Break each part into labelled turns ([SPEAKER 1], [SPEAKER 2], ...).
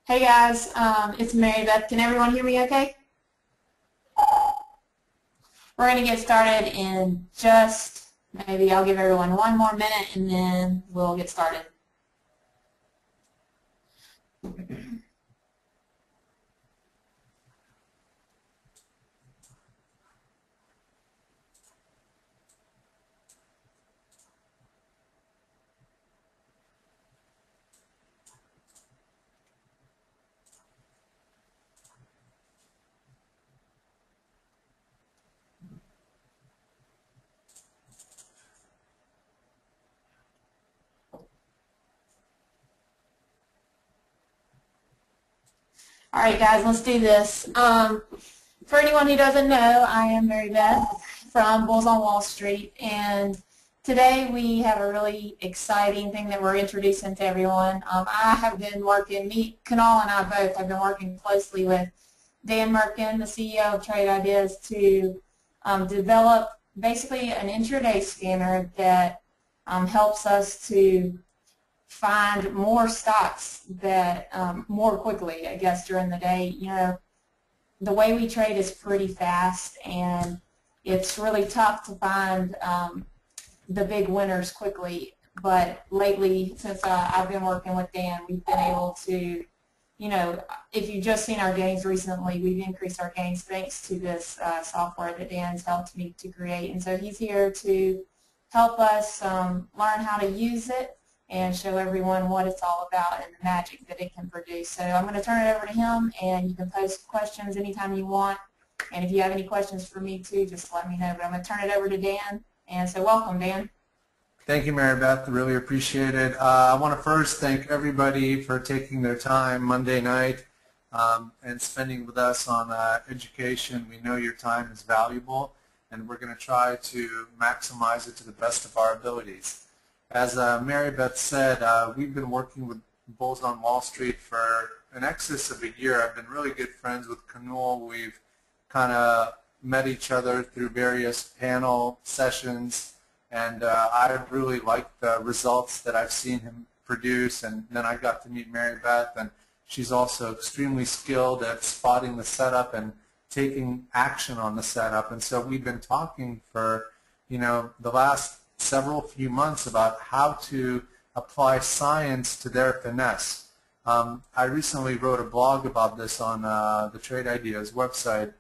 [SPEAKER 1] Hey guys, it's Mary Beth. Can everyone hear me okay? We're going to get started in just, maybe I'll give everyone one more minute and then we'll get started. All right, guys, let's do this. For anyone who doesn't know, I am Mary Beth from Bulls on Wall Street, and today we have a really exciting thing that we're introducing to everyone. I have been working, Kunal and I both have been working closely with Dan Merkin, the CEO of Trade Ideas, to develop basically an intraday scanner that helps us to find more stocks that more quickly, I guess, during the day. You know, the way we trade is pretty fast, and it's really tough to find the big winners quickly. But lately, since I've been working with Dan, we've been able to, you know, if you've just seen our gains recently, we've increased our gains thanks to this software that Dan's helped me to create. And so he's here to help us learn how to use it and show everyone what it's all about and the magic that it can produce. So I'm going to turn it over to him, and you can post questions anytime you want. And if you have any questions for me too, just let me know. But I'm going to turn it over to Dan. And so welcome, Dan.
[SPEAKER 2] Thank you, Mary Beth. Really appreciate it. I want to first thank everybody for taking their time Monday night and spending with us on education. We know your time is valuable, and we're going to try to maximize it to the best of our abilities. As Mary Beth said, we've been working with Bulls on Wall Street for in excess of a year. I've been really good friends with Kunal. We've kind of met each other through various panel sessions, and I really liked the results that I've seen him produce. And then I got to meet Mary Beth, and she's also extremely skilled at spotting the setup and taking action on the setup. And so we've been talking for, you know, the last few months about how to apply science to their finesse. I recently wrote a blog about this on the Trade Ideas website,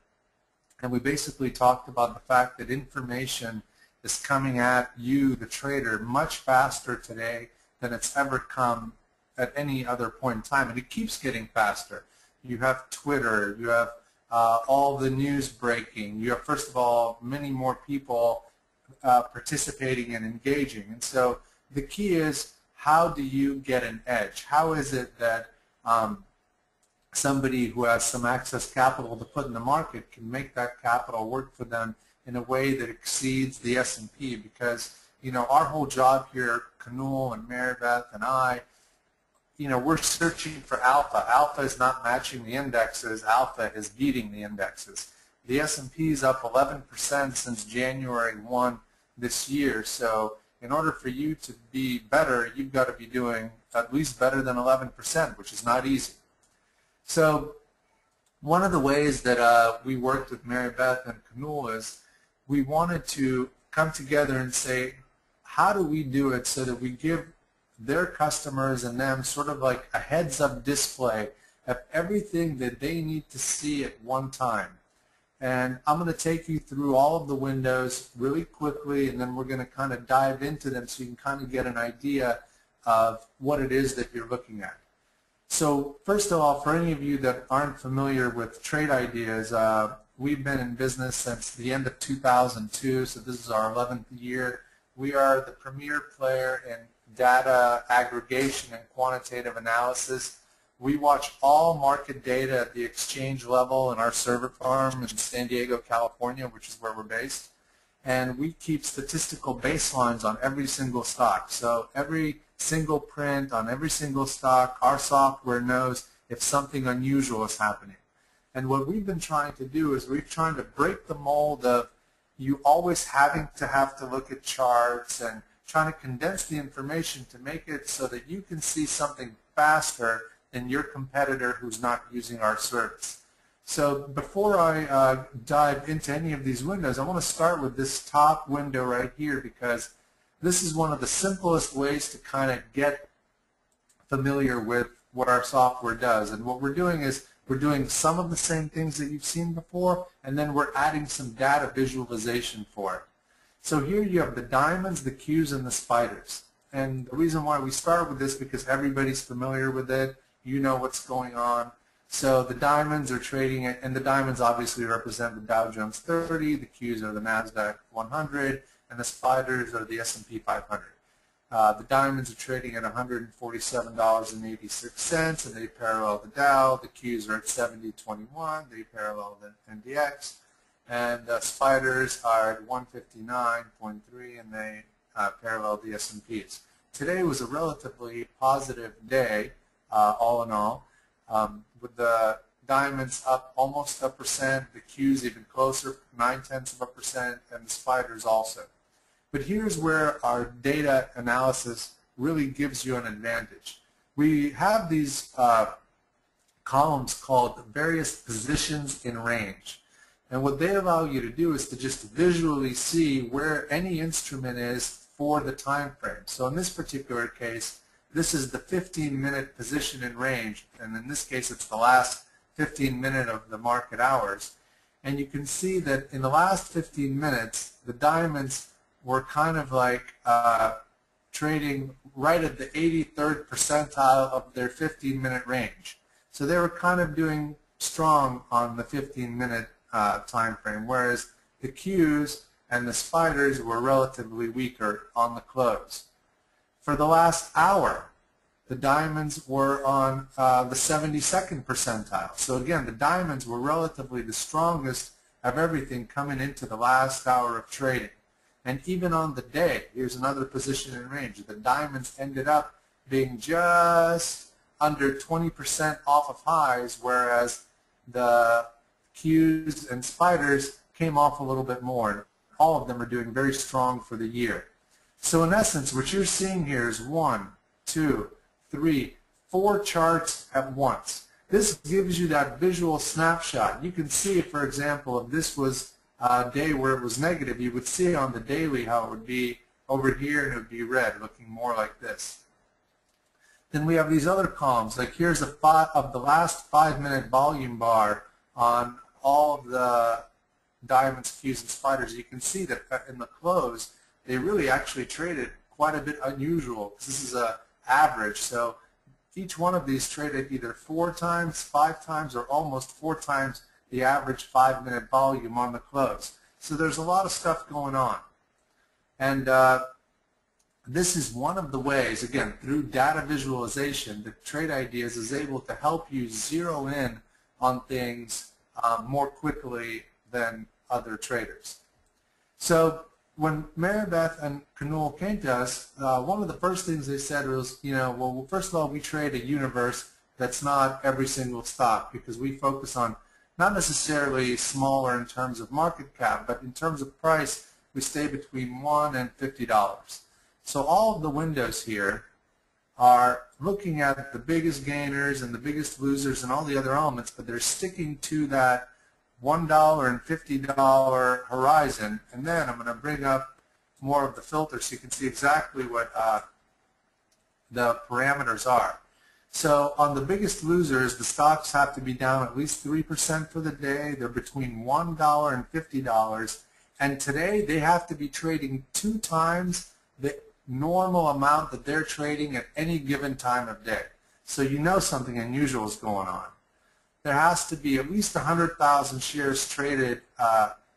[SPEAKER 2] and we basically talked about the fact that information is coming at you, the trader, much faster today than it's ever come at any other point in time, and it keeps getting faster. You have Twitter, you have all the news breaking, you have, first of all, many more people participating and engaging. And so the key is, how do you get an edge? How is it that somebody who has some excess capital to put in the market can make that capital work for them in a way that exceeds the S&P? Because, you know, our whole job here, Kunal and Mary Beth and I, you know, we're searching for alpha. Alpha is not matching the indexes. Alpha is beating the indexes. The S&P is up 11% since January 1 this year. So in order for you to be better, you've got to be doing at least better than 11%, which is not easy. So one of the ways that we worked with Mary Beth and Kunal is we wanted to come together and say, how do we do it so that we give their customers and them sort of like a heads-up display of everything that they need to see at one time. And I'm going to take you through all of the windows really quickly, and then we're going to kind of dive into them so you can kind of get an idea of what it is that you're looking at. So first of all, for any of you that aren't familiar with Trade Ideas, we've been in business since the end of 2002, so this is our 11th year. We are the premier player in data aggregation and quantitative analysis. We watch all market data at the exchange level in our server farm in San Diego, California, which is where we're based. And we keep statistical baselines on every single stock. So every single print on every single stock, our software knows if something unusual is happening. And what we've been trying to do is we're trying to break the mold of you always having to have to look at charts and trying to condense the information to make it so that you can see something faster than your competitor who's not using our service. So before I dive into any of these windows, I want to start with this top window right here, because this is one of the simplest ways to kind of get familiar with what our software does. And what we're doing is we're doing some of the same things that you've seen before, and then we're adding some data visualization for it. So here you have the diamonds, the Qs, and the spiders. And the reason why we start with this, because everybody's familiar with it, you know what's going on. So the diamonds are trading, and the diamonds obviously represent the Dow Jones 30, the Qs are the NASDAQ 100, and the spiders are the S&P 500. The diamonds are trading at $147.86, and they parallel the Dow. The Qs are at 70.21, they parallel the NDX. And the spiders are at 159.3, and they parallel the S&Ps. Today was a relatively positive day, all in all, with the diamonds up almost 1%, the Qs even closer, 0.9%, and the spiders also. But here's where our data analysis really gives you an advantage. We have these columns called various positions in range. And what they allow you to do is to just visually see where any instrument is for the time frame. So in this particular case, this is the 15-minute position in range, and in this case it's the last 15 minutes of the market hours. And you can see that in the last 15 minutes, the diamonds were kind of like trading right at the 83rd percentile of their 15-minute range. So they were kind of doing strong on the 15-minute time frame, whereas the Qs and the spiders were relatively weaker on the close. For the last hour, the diamonds were on the 72nd percentile. So again, the diamonds were relatively the strongest of everything coming into the last hour of trading. And even on the day, here's another position in range, the diamonds ended up being just under 20% off of highs, whereas the Qs and spiders came off a little bit more. All of them are doing very strong for the year. So in essence, what you're seeing here is 1, 2, 3, 4 charts at once. This gives you that visual snapshot. You can see, for example, if this was a day where it was negative, you would see on the daily how it would be over here and it would be red, looking more like this. Then we have these other columns, like here's the last 5-minute volume bar on all of the diamonds, Qs, and spiders. You can see that in the close, they really actually traded quite a bit unusual, because this is an average. So each one of these traded either 4 times, 5 times, or almost 4 times the average 5-minute volume on the close. So there's a lot of stuff going on. And this is one of the ways, again, through data visualization, that Trade Ideas is able to help you zero in on things more quickly than other traders. So when Maribeth and Kanul came to us, one of the first things they said was, well, first of all, we trade a universe that's not every single stock, because we focus on not necessarily smaller in terms of market cap, but in terms of price, we stay between $1 and $50. So all of the windows here are looking at the biggest gainers and the biggest losers and all the other elements, but they're sticking to that $1 and $50 horizon. And then I'm going to bring up more of the filter so you can see exactly what the parameters are. So on the biggest losers, the stocks have to be down at least 3% for the day. They're between $1 and $50. And today they have to be trading 2 times the normal amount that they're trading at any given time of day. So you know something unusual is going on. There has to be at least 100,000 shares traded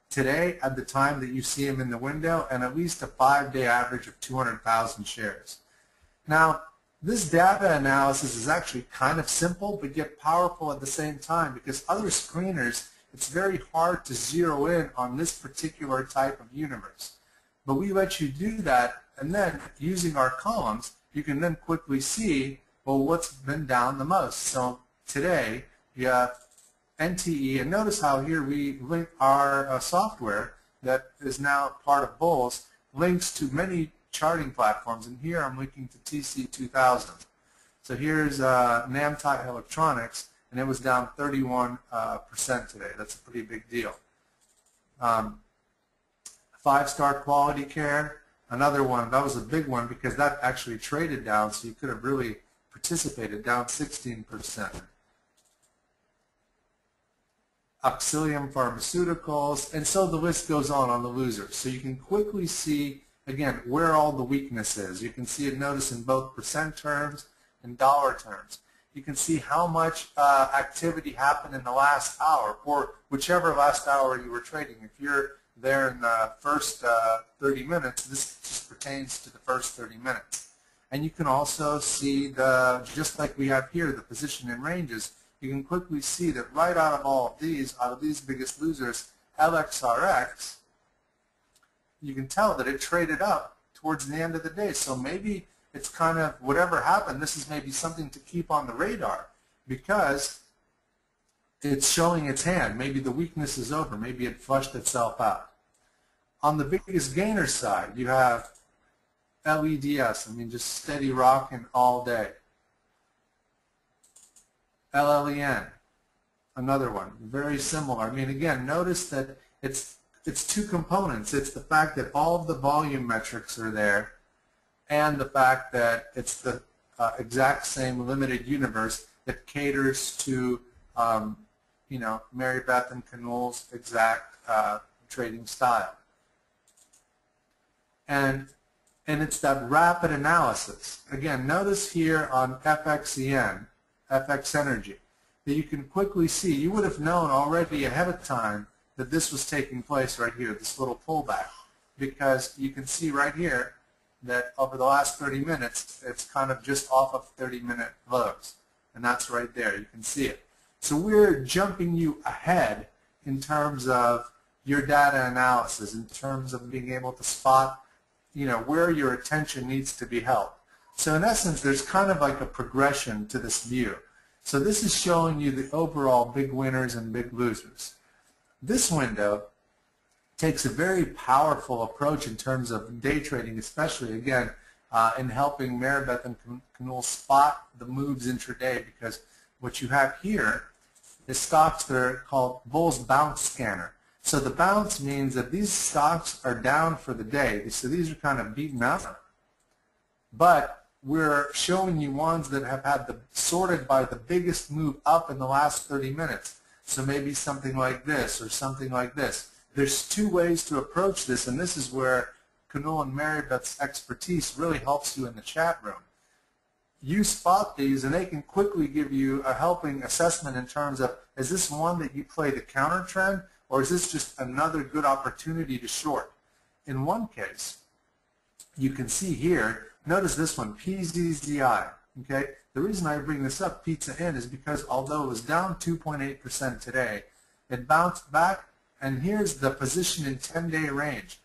[SPEAKER 2] today at the time that you see them in the window, and at least a 5-day average of 200,000 shares. Now, this data analysis is actually kind of simple, but yet powerful at the same time, because other screeners, it's very hard to zero in on this particular type of universe. But we let you do that, and then using our columns, you can then quickly see, well, what's been down the most. So today, you have NTE, and notice how here we link our software that is now part of Bulls, links to many charting platforms, and here I'm linking to TC2000. So here's Namtai Electronics, and it was down 31% today. That's a pretty big deal. 5-Star Quality Care, another one. That was a big one because that actually traded down, so you could have really participated, down 16%. Auxilium Pharmaceuticals, and so the list goes on the losers. So you can quickly see, again, where all the weakness is. You can see it, notice, in both percent terms and dollar terms. You can see how much activity happened in the last hour, or whichever last hour you were trading. If you're there in the first 30 minutes, this just pertains to the first 30 minutes. And you can also see, just like we have here, the position in ranges. You can quickly see that right out of these biggest losers, LXRX, you can tell that it traded up towards the end of the day. So maybe it's kind of, whatever happened, this is maybe something to keep on the radar because it's showing its hand. Maybe the weakness is over. Maybe it flushed itself out. On the biggest gainer side, you have LEDS. I mean, just steady rocking all day. LLEN, another one, very similar. I mean, again, notice that it's two components. It's the fact that all of the volume metrics are there, and the fact that it's the exact same limited universe that caters to, you know, Mary Beth and Canul's exact trading style. And it's that rapid analysis. Again, notice here on FXEN, FX Energy, that you can quickly see, you would have known already ahead of time that this was taking place right here, this little pullback, because you can see right here that over the last 30 minutes, it's kind of just off of 30-minute lows, and that's right there. You can see it. So we're jumping you ahead in terms of your data analysis, in terms of being able to spot, you know, where your attention needs to be held. So in essence, there's kind of like a progression to this view. So this is showing you the overall big winners and big losers. This window takes a very powerful approach in terms of day trading, especially, again, in helping Mary Beth and Canul spot the moves intraday, because what you have here is stocks that are called Bull's Bounce Scanner. So the bounce means that these stocks are down for the day. So these are kind of beaten up. But we're showing you ones that have had sorted by the biggest move up in the last 30 minutes. So maybe something like this or something like this. There's two ways to approach this, and this is where Canul and Mary Beth's expertise really helps you in the chat room. You spot these, and they can quickly give you a helping assessment in terms of, is this one that you play the counter trend, or is this just another good opportunity to short? In one case, you can see here, notice this one, PZZI. Okay? The reason I bring this up, Pizza Inn, is because although it was down 2.8% today, it bounced back, and here's the position in 10-day range.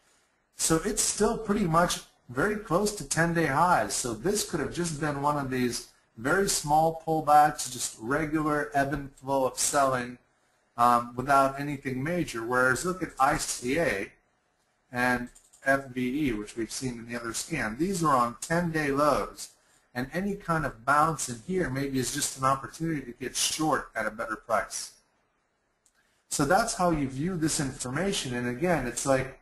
[SPEAKER 2] So it's still pretty much very close to 10-day highs. So this could have just been one of these very small pullbacks, just regular ebb and flow of selling without anything major. Whereas look at ICA and FBE, which we've seen in the other scan. These are on 10-day lows. And any kind of bounce in here maybe is just an opportunity to get short at a better price. So that's how you view this information. And again, it's like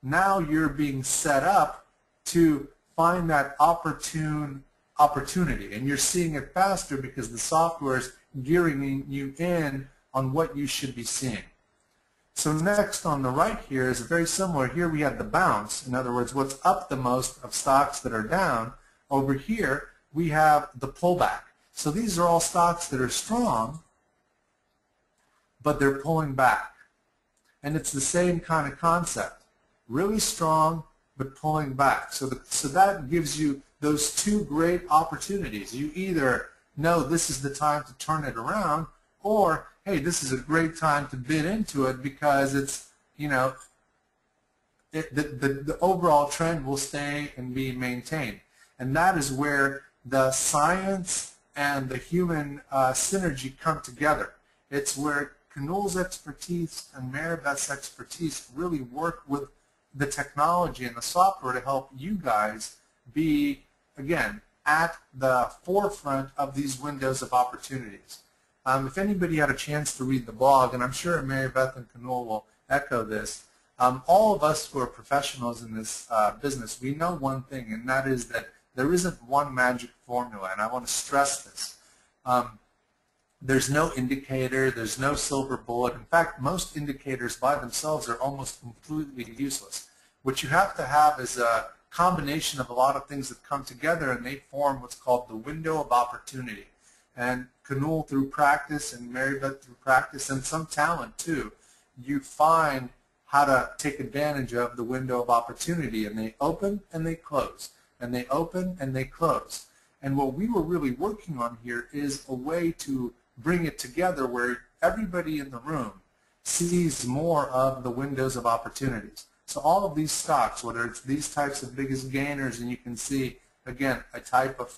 [SPEAKER 2] now you're being set up to find that opportunity. And you're seeing it faster because the software is gearing you in on what you should be seeing. So next on the right here is very similar. Here we have the bounce. In other words, what's up the most of stocks that are down. Over here we have the pullback. So these are all stocks that are strong, but they're pulling back. And it's the same kind of concept. Really strong, but pulling back. So that gives you those two great opportunities. You either know this is the time to turn it around, or hey, this is a great time to bid into it because it's, you know, the overall trend will stay and be maintained. And that is where the science and the human synergy come together. It's where Canul's expertise and Mary Beth's expertise really work with the technology and the software to help you guys be, again, at the forefront of these windows of opportunities. If anybody had a chance to read the blog, and I'm sure Mary Beth and Kanul will echo this, all of us who are professionals in this business, we know one thing, and that is that there isn't one magic formula, and I want to stress this. There's no indicator, there's no silver bullet. In fact, most indicators by themselves are almost completely useless. What you have to have is a combination of a lot of things that come together, and they form what's called the window of opportunity. And Kanul, through practice, and Mary Beth through practice, and some talent too, you find how to take advantage of the window of opportunity, and they open and they close, and they open and they close. And what we were really working on here is a way to bring it together where everybody in the room sees more of the windows of opportunities. So all of these stocks, whether it's these types of biggest gainers, and you can see, again, a type of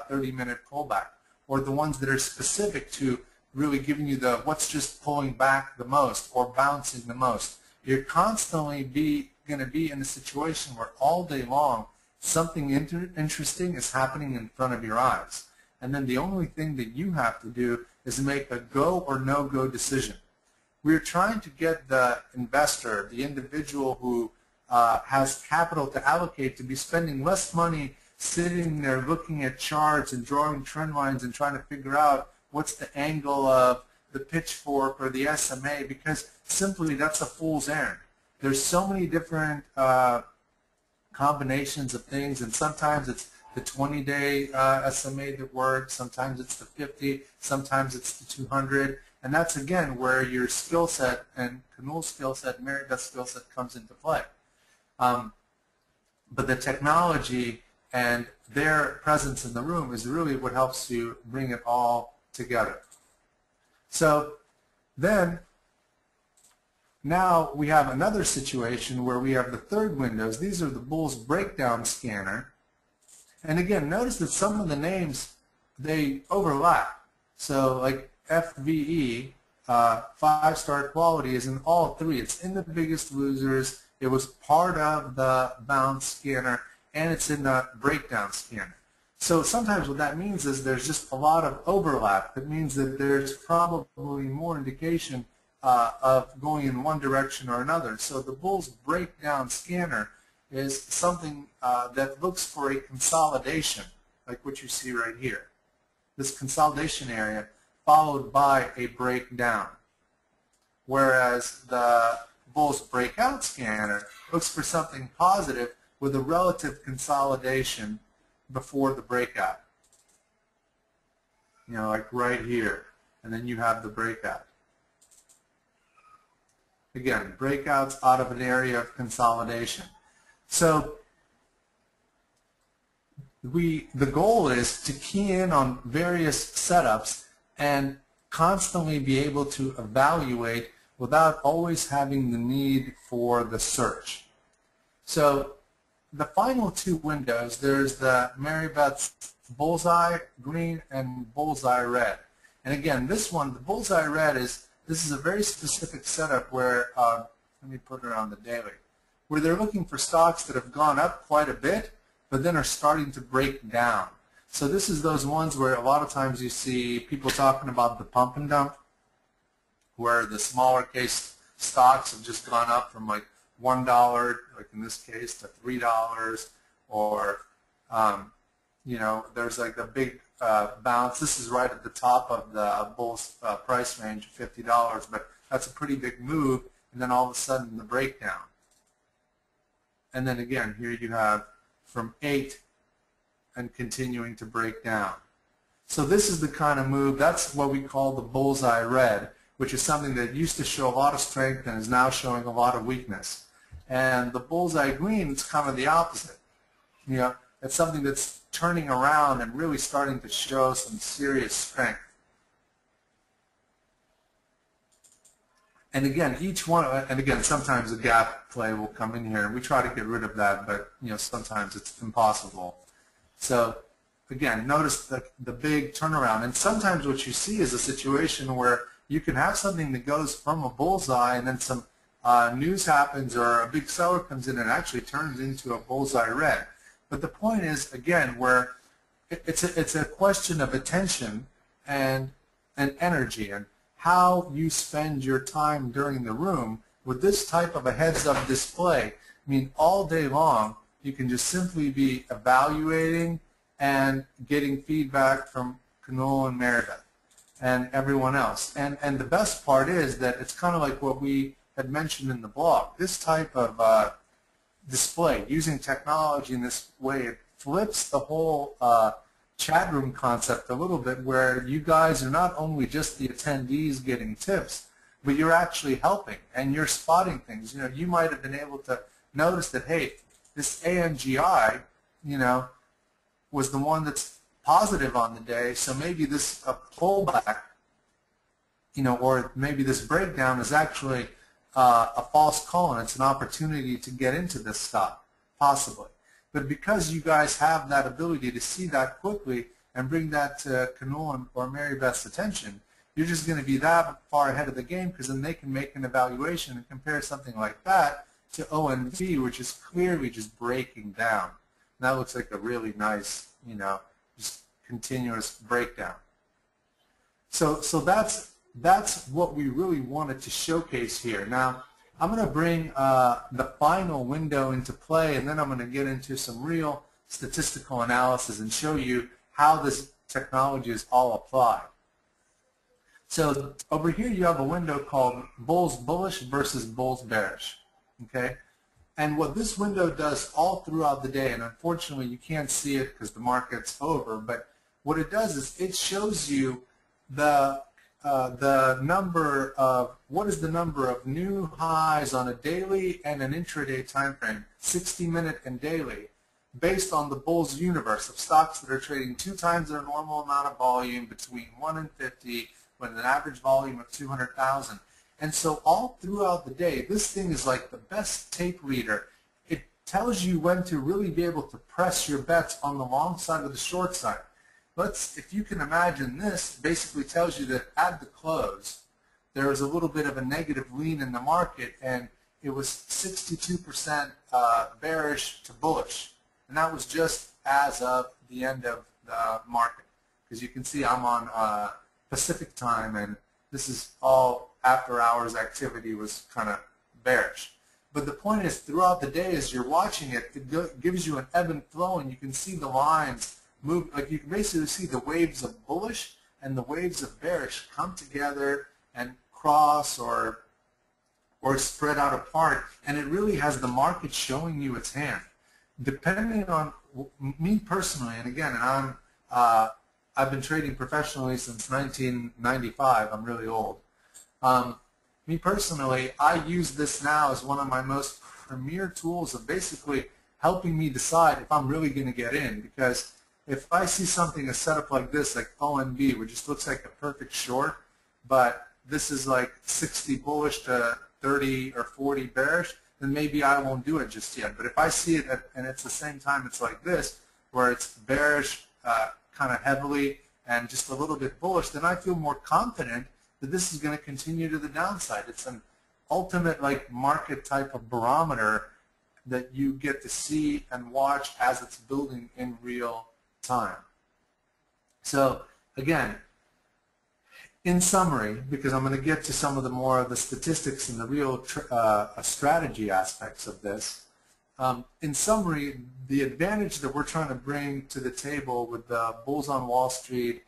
[SPEAKER 2] 30-minute pullback, or the ones that are specific to really giving you the what's just pulling back the most or bouncing the most. You're constantly going to be in a situation where all day long something interesting is happening in front of your eyes. And then the only thing that you have to do is make a go or no-go decision. We're trying to get the investor, the individual who has capital to allocate, to be spending less money sitting there looking at charts and drawing trend lines and trying to figure out what's the angle of the pitchfork or the SMA, because simply that's a fool's errand. There's so many different combinations of things, and sometimes it's the 20-day SMA that works, sometimes it's the 50, sometimes it's the 200, and that's again where your skill set and Kanul's skill set, Mary Beth's skill set comes into play. But the technology and their presence in the room is really what helps you bring it all together. So then, now we have another situation where we have the third windows. These are the Bulls breakdown scanner. And again, notice that some of the names, they overlap. So like FVE, 5-star quality, is in all three. It's in the Biggest Losers. It was part of the bounce scanner, and it's in the breakdown scanner. So sometimes what that means is there's just a lot of overlap. That means that there's probably more indication of going in one direction or another. So the Bulls breakdown scanner is something that looks for a consolidation, like what you see right here. This consolidation area followed by a breakdown. Whereas the Bulls breakout scanner looks for something positive with a relative consolidation before the breakout. You know, like right here. And then you have the breakout. Again, breakouts out of an area of consolidation. So the goal is to key in on various setups and constantly be able to evaluate without always having the need for the search. So the final two windows, there's the Mary Beth's Bullseye Green and Bullseye Red. And again, this one, the Bullseye Red, this is a very specific setup where, let me put it on the daily, where they're looking for stocks that have gone up quite a bit, but then are starting to break down. So this is those ones where a lot of times you see people talking about the pump and dump, where the smaller case stocks have just gone up from like $1, like in this case, to $3, or you know, there's like a big bounce. This is right at the top of the Bulls price range of $50, but that's a pretty big move, and then all of a sudden the breakdown. And then again, here you have from 8 and continuing to break down. So this is the kind of move, that's what we call the Bullseye Red, which is something that used to show a lot of strength and is now showing a lot of weakness. And the Bullseye Green is kind of the opposite. You know, it's something that's turning around and really starting to show some serious strength. And again, each one, and again, sometimes a gap play will come in here, and we try to get rid of that, but you know, sometimes it's impossible. So again, notice the big turnaround, and sometimes what you see is a situation where you can have something that goes from a bullseye, and then some news happens or a big seller comes in and actually turns into a Bullseye Red. But the point is, again, where it's a question of attention and energy and how you spend your time during the room. With this type of a heads-up display, I mean, all day long, you can just simply be evaluating and getting feedback from Kunal and Maribeth and everyone else. And the best part is that it's kind of like what we had mentioned in the blog. This type of display, using technology in this way, it flips the whole chat room concept a little bit, where you guys are not only just the attendees getting tips, but you're actually helping and you're spotting things. You know, you might have been able to notice that, hey, this ANGI, you know, was the one that's positive on the day, so maybe this pullback, you know, or maybe this breakdown is actually a false call and it's an opportunity to get into this stock, possibly. But because you guys have that ability to see that quickly and bring that to Kunal or Maribeth's attention, you're just going to be that far ahead of the game, because then they can make an evaluation and compare something like that to ONV, which is clearly just breaking down. And that looks like a really nice, you know, just continuous breakdown. So that's what we really wanted to showcase here. Now, I'm going to bring the final window into play, and then I'm going to get into some real statistical analysis and show you how this technology is all applied. So over here you have a window called Bulls Bullish versus Bulls Bearish. Okay? And what this window does all throughout the day, and unfortunately you can't see it because the market's over, but what it does is it shows you the number of, what is the number of new highs on a daily and an intraday time frame, 60-minute and daily, based on the Bulls universe of stocks that are trading 2 times their normal amount of volume, between 1 and 50, with an average volume of 200,000. And so all throughout the day, this thing is like the best tape reader. It tells you when to really be able to press your bets on the long side or the short side. If you can imagine, this basically tells you that at the close, there was a little bit of a negative lean in the market, and it was 62% bearish to bullish. And that was just as of the end of the market. Because you can see I'm on Pacific time, and this is all after hours activity was kind of bearish. But the point is, throughout the day as you're watching it, it gives you an ebb and flow, and you can see the lines move. Like, you can basically see the waves of bullish and the waves of bearish come together and cross or spread out apart, and it really has the market showing you its hand. Depending on me personally, and again, and I've been trading professionally since 1995. I'm really old. Me personally, I use this now as one of my most premier tools of basically helping me decide if I'm really going to get in. Because if I see something a setup like this, like ONB, which just looks like a perfect short, but this is like 60 bullish to 30 or 40 bearish, then maybe I won't do it just yet. But if I see it and it's the same time it's like this, where it's bearish kind of heavily and just a little bit bullish, then I feel more confident that this is going to continue to the downside. It's an ultimate like market type of barometer that you get to see and watch as it's building in real time. So again, in summary, because I'm going to get to some of the more of the statistics and the real strategy aspects of this, in summary, the advantage that we're trying to bring to the table with the Bulls on Wall Street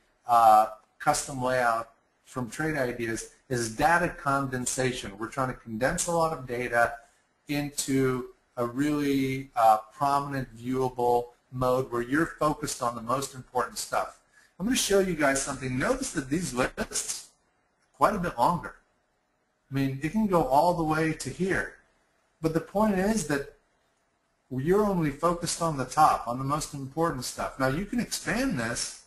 [SPEAKER 2] custom layout from Trade Ideas is data condensation. We're trying to condense a lot of data into a really prominent, viewable mode where you're focused on the most important stuff. I'm going to show you guys something. Notice that these lists are quite a bit longer. I mean, it can go all the way to here. But the point is that you're only focused on the top, on the most important stuff. Now, you can expand this,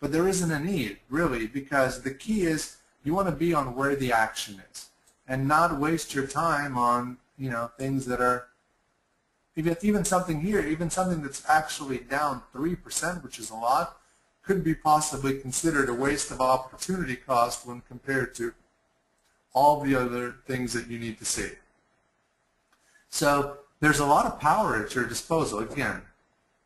[SPEAKER 2] but there isn't a need, really, because the key is you want to be on where the action is and not waste your time on, you know, things that are, even something here, even something that's actually down 3%, which is a lot, could be possibly considered a waste of opportunity cost when compared to all the other things that you need to see. So there's a lot of power at your disposal. Again,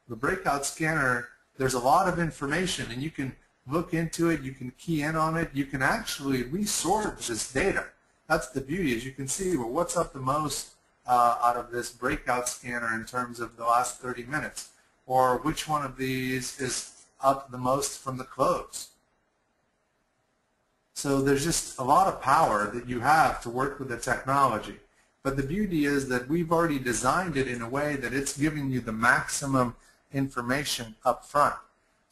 [SPEAKER 2] the breakout scanner there's a lot of information, and you can look into it, you can key in on it, you can actually resort this data. That's the beauty, is you can see, well, what's up the most out of this breakout scanner in terms of the last 30 minutes, or which one of these is up the most from the close. So there's just a lot of power that you have to work with the technology. But the beauty is that we've already designed it in a way that it's giving you the maximum information up front,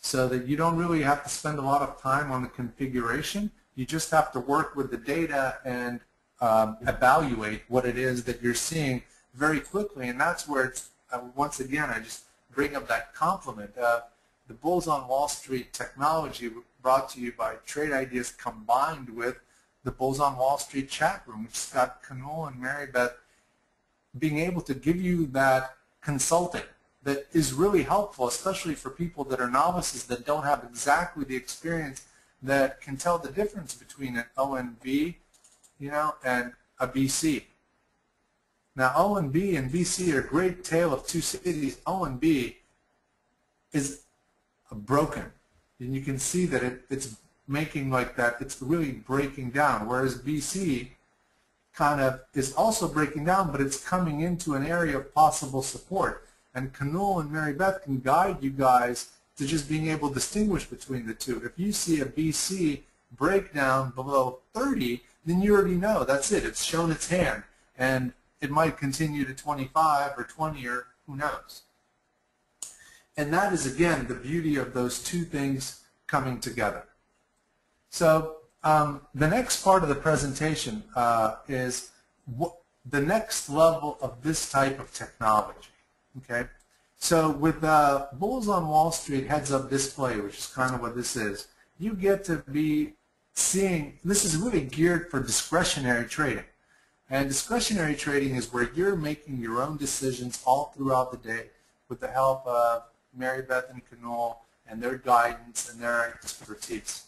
[SPEAKER 2] so that you don't really have to spend a lot of time on the configuration. You just have to work with the data and evaluate what it is that you're seeing very quickly. And that's where it's, once again, I just bring up that compliment of the Bulls on Wall Street technology brought to you by Trade Ideas, combined with the Bulls on Wall Street chat room, which has got Kanul and Mary Beth being able to give you that consulting that is really helpful, especially for people that are novices that don't have exactly the experience that can tell the difference between an ONB, and a BC. Now, ONB and BC are a great tale of two cities. ONB is broken, and you can see that it's making like that. It's really breaking down, whereas BC kind of is also breaking down, but it's coming into an area of possible support. And Kanul and Mary Beth can guide you guys to just being able to distinguish between the two. If you see a BC breakdown below 30, then you already know that's it. It's shown its hand, and it might continue to 25 or 20 or who knows. And that is, again, the beauty of those two things coming together. So the next part of the presentation is the next level of this type of technology. Okay, so with Bulls on Wall Street heads-up display, which is kind of what this is, you get to be seeing, this is really geared for discretionary trading. And discretionary trading is where you're making your own decisions all throughout the day with the help of Mary Beth and Kanul and their guidance and their expertise.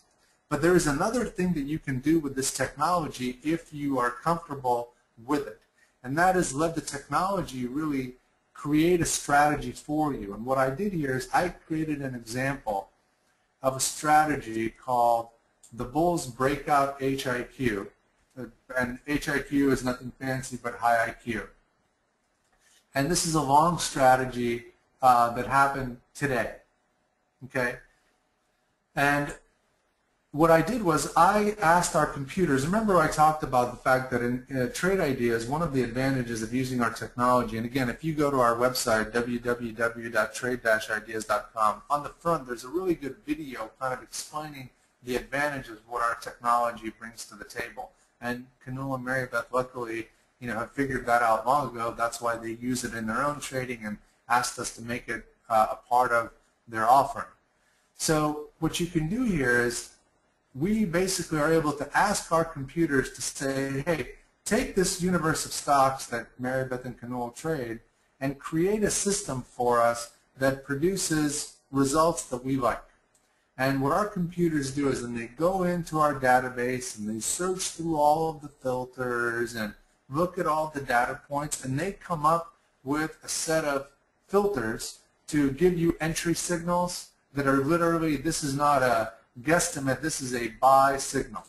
[SPEAKER 2] But there is another thing that you can do with this technology if you are comfortable with it, and that is let the technology really create a strategy for you. And what I did here is I created an example of a strategy called the Bulls Breakout HIQ. And HIQ is nothing fancy but high IQ. And this is a long strategy that happened today. Okay? And what I did was I asked our computers, remember I talked about the fact that in Trade Ideas, one of the advantages of using our technology, and again, if you go to our website, www.trade-ideas.com, on the front there's a really good video kind of explaining the advantages of what our technology brings to the table. And Kanul and Mary Beth, luckily, have figured that out long ago. That's why they use it in their own trading and asked us to make it a part of their offering. So what you can do here is we basically are able to ask our computers to say, hey, take this universe of stocks that Mary Beth and Kanul trade and create a system for us that produces results that we like. And what our computers do is then they go into our database and they search through all of the filters and look at all the data points, and they come up with a set of filters to give you entry signals that are literally, this is not a guesstimate, this is a buy signal.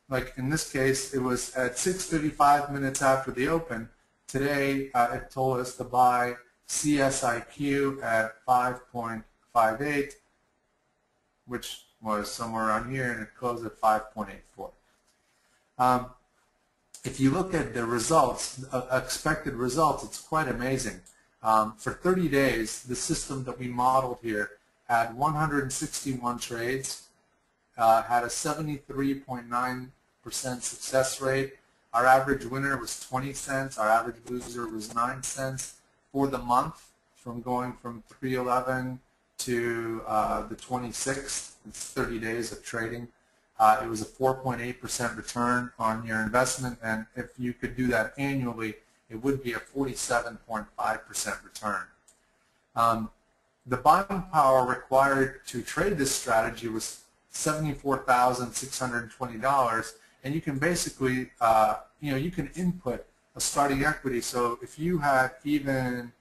[SPEAKER 2] Like in this case, it was at 6:55 minutes after the open. Today, it told us to buy CSIQ at 5.58, which was somewhere around here, and it closed at 5.84. If you look at the results, expected results, it's quite amazing. For 30 days, the system that we modeled here had 161 trades, had a 73.9% success rate. Our average winner was 20 cents. Our average loser was 9 cents for the month, from going from 3/11 to the 26th. It's 30 days of trading. It was a 4.8% return on your investment, and if you could do that annually, it would be a 47.5% return. The buying power required to trade this strategy was $74,620, and you can basically, you can input a starting equity. So if you had even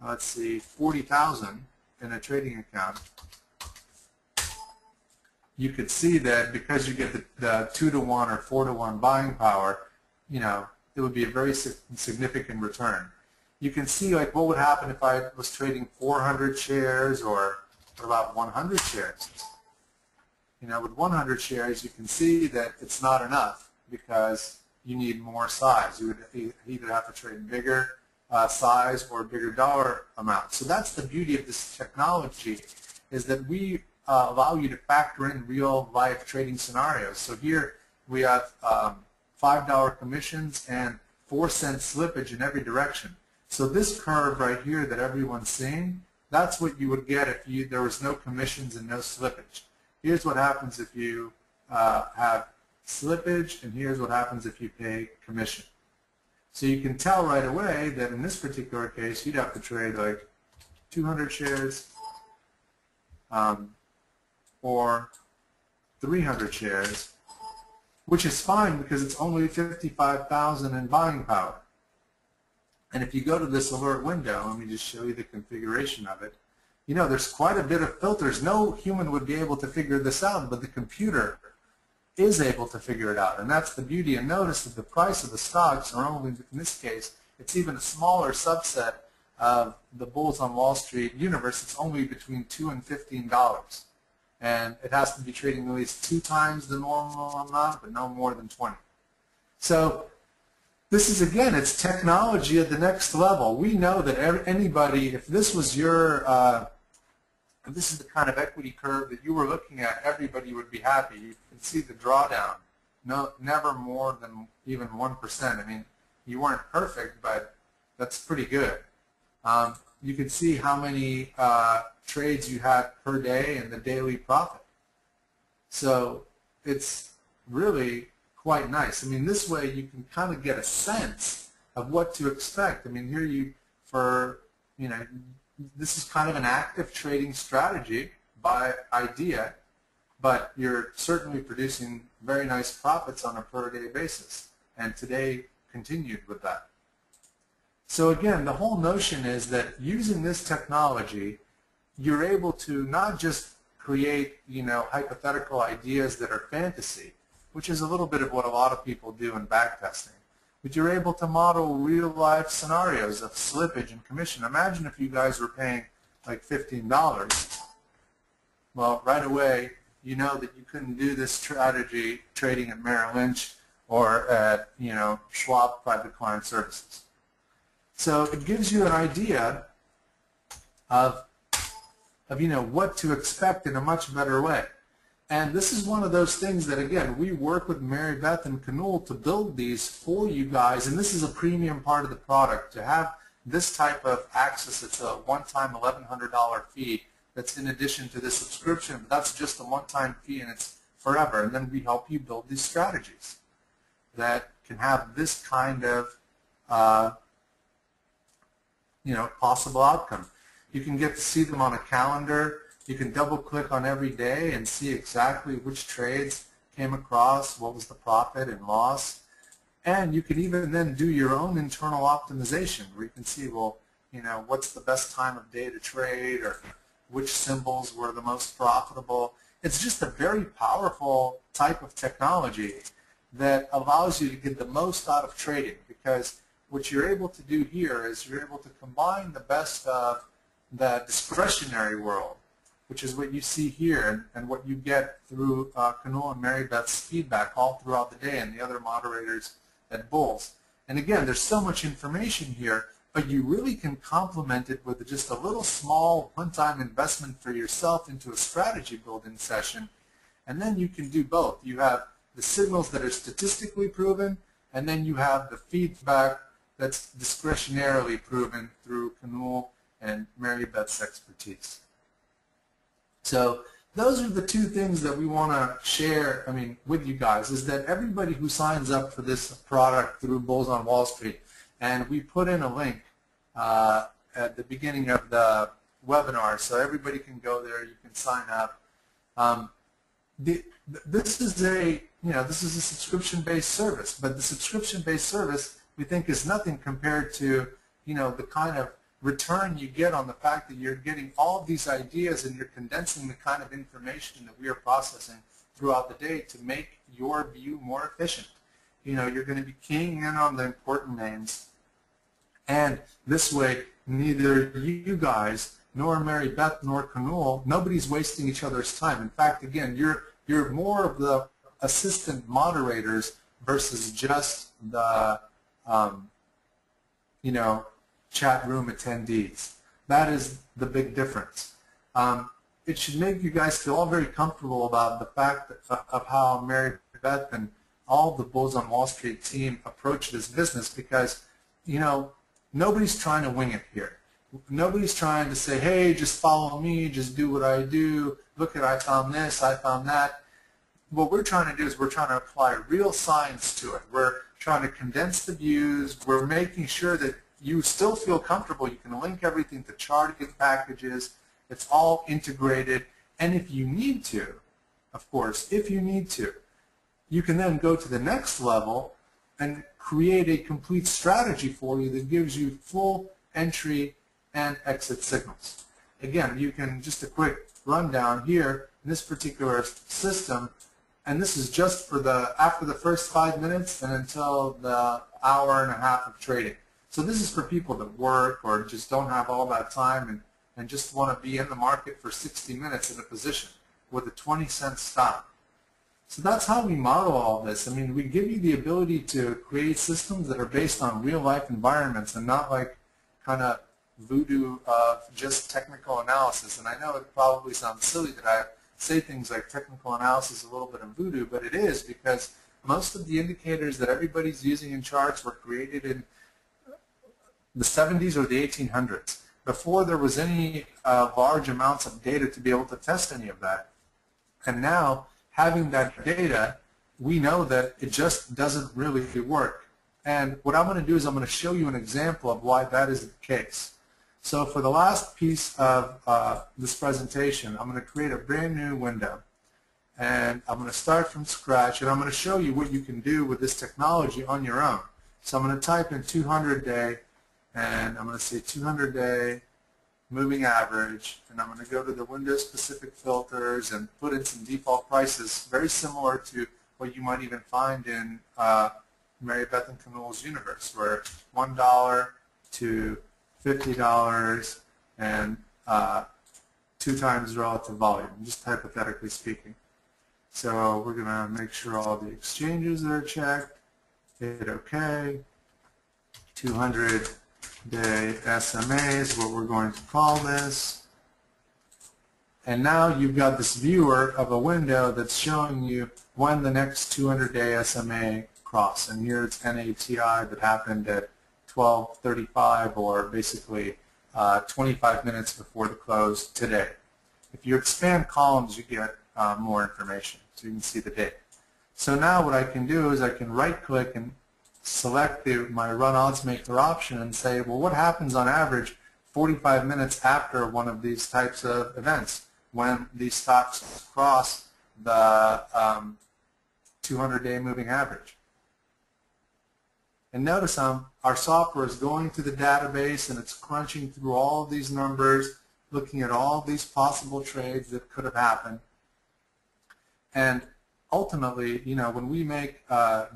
[SPEAKER 2] let's see, 40,000 in a trading account, you could see that because you get the 2-to-1 or 4-to-1 buying power, it would be a very significant return. You can see like what would happen if I was trading 400 shares or what about 100 shares? With 100 shares, you can see that it's not enough because you need more size. You would either have to trade bigger size or bigger dollar amount. So that's the beauty of this technology, is that we allow you to factor in real-life trading scenarios. So here we have $5 commissions and 4-cent slippage in every direction. So this curve right here that everyone's seeing, that's what you would get if there was no commissions and no slippage. Here's what happens if you have slippage, and here's what happens if you pay commission. So you can tell right away that in this particular case, you'd have to trade like 200 shares or 300 shares, which is fine because it's only 55,000 in buying power. And if you go to this alert window, let me just show you the configuration of it. There's quite a bit of filters. No human would be able to figure this out, but the computer is able to figure it out. And that's the beauty. And notice that the price of the stocks are only, in this case, it's even a smaller subset of the Bulls on Wall Street universe. It's only between $2 and $15. And it has to be trading at least 2 times the normal amount, but no more than 20. So this is, again, it's technology at the next level. We know that anybody, if this was your, if this is the kind of equity curve that you were looking at, everybody would be happy. You can see the drawdown, never more than even 1%. I mean, you weren't perfect, but that's pretty good. You can see how many trades you had per day and the daily profit. So it's really quite nice. I mean, this way you can kind of get a sense of what to expect. I mean, here this is kind of an active trading strategy by idea, but you're certainly producing very nice profits on a per-day basis. And today continued with that. So again, the whole notion is that using this technology, you're able to not just create, hypothetical ideas that are fantasy, which is a little bit of what a lot of people do in backtesting, but you're able to model real-life scenarios of slippage and commission. Imagine if you guys were paying like $15. Well, right away, you know that you couldn't do this strategy trading at Merrill Lynch or at, Schwab Private Client Services. So it gives you an idea of what to expect in a much better way. And this is one of those things that, again, we work with Mary Beth and Canul to build these for you guys, and this is a premium part of the product. To have this type of access, it's a one-time $1,100 fee that's in addition to the subscription, but that's just a one-time fee and it's forever. And then we help you build these strategies that can have this kind of possible outcome. You can get to see them on a calendar. You can double-click on every day and see exactly which trades came across, what was the profit and loss. And you can even then do your own internal optimization where you can see, well, what's the best time of day to trade or which symbols were the most profitable. It's just a very powerful type of technology that allows you to get the most out of trading, because what you're able to do here is you're able to combine the best of the discretionary world, which is what you see here and what you get through Canul and Mary Beth's feedback all throughout the day and the other moderators at Bulls. And again, there's so much information here, but you really can complement it with just a little small one-time investment for yourself into a strategy building session, and then you can do both. You have the signals that are statistically proven, and then you have the feedback that's discretionarily proven through Canul and Mary Beth's expertise. So those are the two things that we want to share, with you guys, is that everybody who signs up for this product through Bulls on Wall Street, and we put in a link at the beginning of the webinar, so everybody can go there, you can sign up. This is a subscription-based service, but the subscription-based service we think is nothing compared to the kind of return you get on the fact that you're getting all of these ideas and you're condensing the kind of information that we are processing throughout the day to make your view more efficient. You know, you're going to be keying in on the important names, and this way neither you guys nor Mary Beth nor Kanul, nobody's wasting each other's time. In fact, again, you're more of the assistant moderators versus just the you know, chat room attendees. That is the big difference. It should make you guys feel all very comfortable about the fact of how Mary Beth and all the Bulls on Wall Street team approach this business, because, you know, nobody's trying to wing it here. Nobody's trying to say, hey, just follow me, just do what I do, look at I found this, I found that. What we're trying to do is we're trying to apply real science to it. We're trying to condense the views. We're making sure that you still feel comfortable. You can link everything to charting packages. It's all integrated. And if you need to, of course, if you need to, you can then go to the next level and create a complete strategy for you that gives you full entry and exit signals. Again, you can, just a quick rundown here, in this particular system, and this is just for the after the first 5 minutes and until the hour and a half of trading. So this is for people that work or just don't have all that time and just want to be in the market for 60 minutes in a position with a 20-cent stop. So that's how we model all this. I mean, we give you the ability to create systems that are based on real-life environments and not like kind of voodoo of just technical analysis. And I know it probably sounds silly that I say things like technical analysis a little bit of voodoo, but it is, because most of the indicators that everybody's using in charts were created in the 70s or the 1800s, before there was any large amounts of data to be able to test any of that. And now, having that data, we know that it just doesn't really work. And what I'm going to do is I'm going to show you an example of why that is the case. So for the last piece of this presentation, I'm going to create a brand new window. And I'm going to start from scratch, and I'm going to show you what you can do with this technology on your own. So I'm going to type in 200-day, and I'm going to say 200-day moving average, and I'm going to go to the window-specific filters and put in some default prices, very similar to what you might even find in Mary Beth and Kanul's universe, where $1 to $50 and 2 times relative volume, just hypothetically speaking. So we're going to make sure all the exchanges are checked, hit OK. 200-day SMA is what we're going to call this. And now you've got this viewer of a window that's showing you when the next 200-day SMA cross. And here it's NATI that happened at 12:35, or basically 25 minutes before the close today. If you expand columns, you get more information, so you can see the date. So now what I can do is I can right-click and select my Run Odds Maker option and say, well, what happens on average 45 minutes after one of these types of events, when these stocks cross the 200-day moving average? And notice our software is going to the database and it's crunching through all of these numbers, looking at all of these possible trades that could have happened. And ultimately, you know, when we make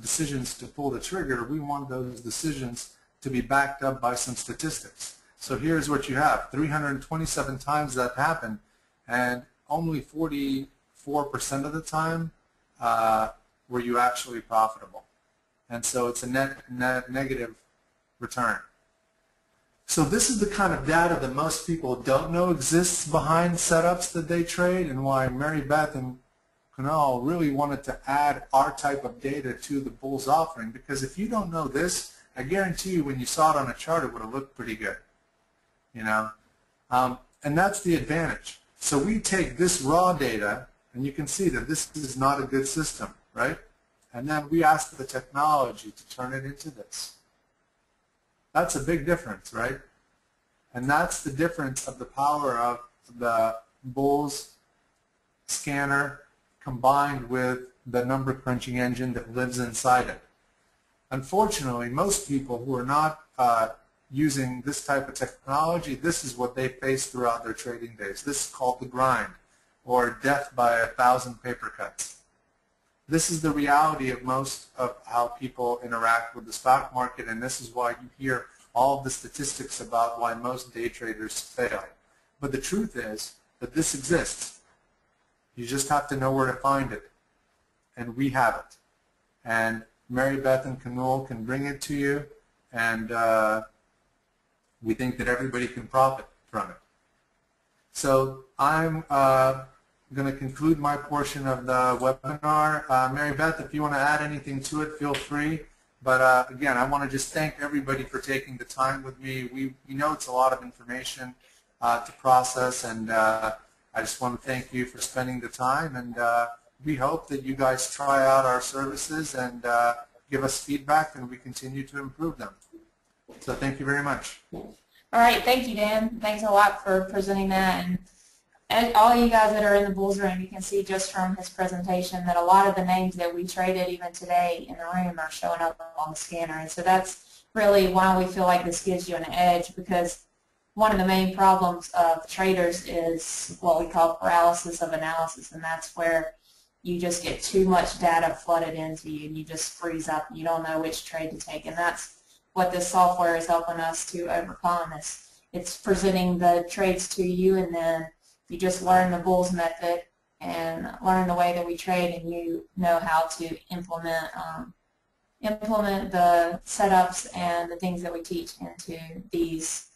[SPEAKER 2] decisions to pull the trigger, we want those decisions to be backed up by some statistics. So here's what you have. 327 times that happened, and only 44% of the time were you actually profitable. And so it's a net negative return. So this is the kind of data that most people don't know exists behind setups that they trade, and why Mary Beth and Kunal really wanted to add our type of data to the Bulls offering, because if you don't know this, I guarantee you when you saw it on a chart it would have looked pretty good. You know? And that's the advantage. So we take this raw data, and you can see that this is not a good system, right? And then we ask the technology to turn it into this. That's a big difference, right? And that's the difference of the power of the Bulls scanner combined with the number crunching engine that lives inside it. Unfortunately, most people who are not using this type of technology, this is what they face throughout their trading days. This is called the grind, or death by 1,000 paper cuts. This is the reality of most of how people interact with the stock market, and this is why you hear all of the statistics about why most day traders fail. But the truth is that this exists. You just have to know where to find it, and we have it. And Mary Beth and Kanul can bring it to you, and we think that everybody can profit from it. So I'm going to conclude my portion of the webinar. Mary Beth, if you want to add anything to it, feel free. But again, I want to just thank everybody for taking the time with me. We know it's a lot of information to process, and I just want to thank you for spending the time. And we hope that you guys try out our services and give us feedback, and we continue to improve them. So thank you very much.
[SPEAKER 1] All right, thank you, Dan. Thanks a lot for presenting that. And all you guys that are in the Bulls room, you can see just from his presentation that a lot of the names that we traded even today in the room are showing up on the scanner. And so that's really why we feel like this gives you an edge, because one of the main problems of traders is what we call paralysis of analysis, and that's where you just get too much data flooded into you and you just freeze up. You don't know which trade to take, and that's what this software is helping us to overcome. It's presenting the trades to you, and then you just learn the Bulls method and learn the way that we trade, and you know how to implement the setups and the things that we teach into these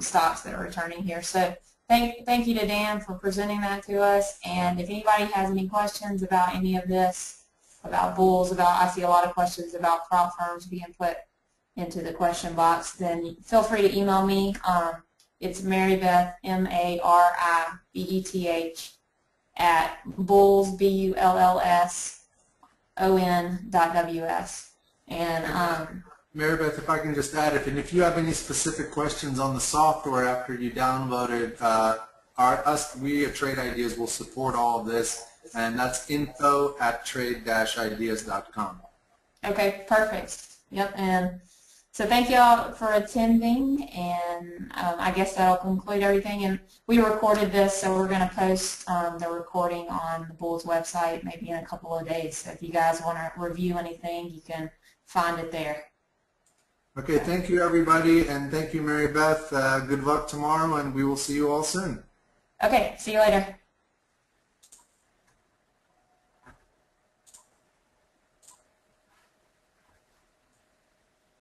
[SPEAKER 1] stocks that are returning here. So thank you to Dan for presenting that to us. And if anybody has any questions about any of this, about Bulls, I see a lot of questions about prop firms being put into the question box, then feel free to email me. It's Marybeth, M-A-R-I-B-E-T-H, at Bulls, BULLSON.WS. And
[SPEAKER 2] Marybeth, if I can just add, if you have any specific questions on the software after you download it, we at Trade Ideas will support all of this, and that's info@trade-ideas.com.
[SPEAKER 1] Okay, perfect. Yep, and so thank you all for attending, and I guess that'll conclude everything. And we recorded this, so we're going to post the recording on the Bulls website maybe in a couple of days. So if you guys want to review anything, you can find it there.
[SPEAKER 2] Okay, thank you everybody, and thank you Mary Beth. Good luck tomorrow, and we will see you all soon.
[SPEAKER 1] Okay, see you later.